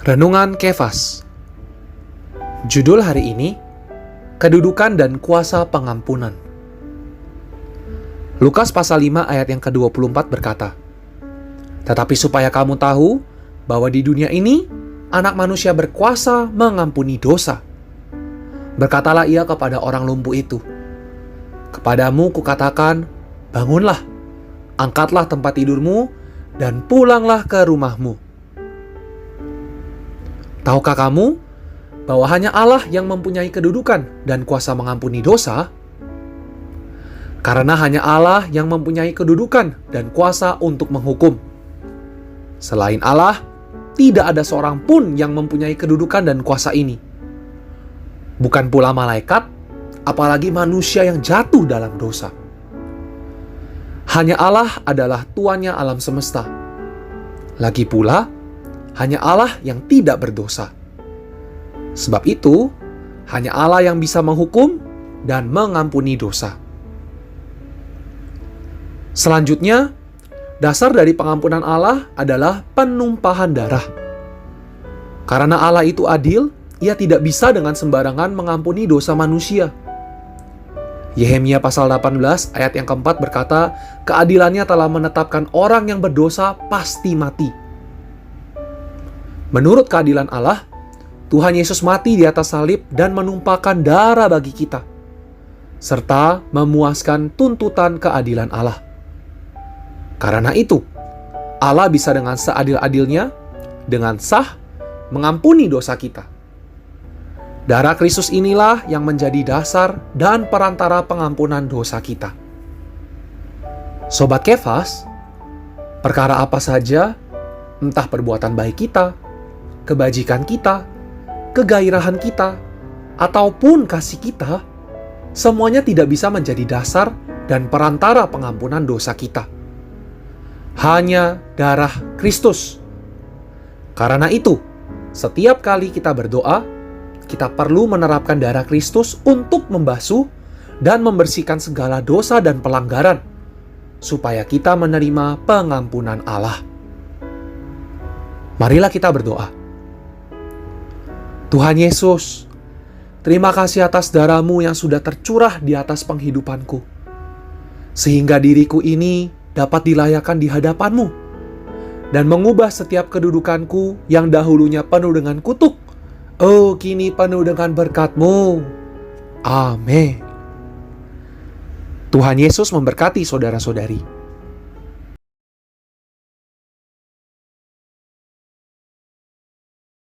Renungan Kefas. Judul hari ini, Kedudukan dan Kuasa Pengampunan. Lukas pasal 5 ayat yang ke-24 berkata, "Tetapi supaya kamu tahu bahwa di dunia ini anak manusia berkuasa mengampuni dosa. Berkatalah ia kepada orang lumpuh itu, Kepadamu kukatakan, bangunlah, angkatlah tempat tidurmu, dan pulanglah ke rumahmu." Tahukah kamu bahwa hanya Allah yang mempunyai kedudukan dan kuasa mengampuni dosa? Karena hanya Allah yang mempunyai kedudukan dan kuasa untuk menghukum. Selain Allah, tidak ada seorang pun yang mempunyai kedudukan dan kuasa ini. Bukan pula malaikat, apalagi manusia yang jatuh dalam dosa. Hanya Allah adalah tuannya alam semesta. Lagi pula, hanya Allah yang tidak berdosa. Sebab itu, hanya Allah yang bisa menghukum dan mengampuni dosa. Selanjutnya, dasar dari pengampunan Allah adalah penumpahan darah. Karena Allah itu adil, Ia tidak bisa dengan sembarangan mengampuni dosa manusia. Yehemia pasal 18 ayat yang keempat berkata, keadilannya telah menetapkan orang yang berdosa pasti mati. Menurut keadilan Allah, Tuhan Yesus mati di atas salib dan menumpahkan darah bagi kita, serta memuaskan tuntutan keadilan Allah. Karena itu, Allah bisa dengan seadil-adilnya, dengan sah, mengampuni dosa kita. Darah Kristus inilah yang menjadi dasar dan perantara pengampunan dosa kita. Sobat Kefas, perkara apa saja, entah perbuatan baik kita, kebajikan kita, kegairahan kita, ataupun kasih kita, semuanya tidak bisa menjadi dasar dan perantara pengampunan dosa kita. Hanya darah Kristus. Karena itu, setiap kali kita berdoa, kita perlu menerapkan darah Kristus untuk membasuh dan membersihkan segala dosa dan pelanggaran, supaya kita menerima pengampunan Allah. Marilah kita berdoa. Tuhan Yesus, terima kasih atas darah-Mu yang sudah tercurah di atas penghidupanku, sehingga diriku ini dapat dilayakkan di hadapan-Mu, dan mengubah setiap kedudukanku yang dahulunya penuh dengan kutuk, kini penuh dengan berkat-Mu. Amin. Tuhan Yesus memberkati saudara-saudari.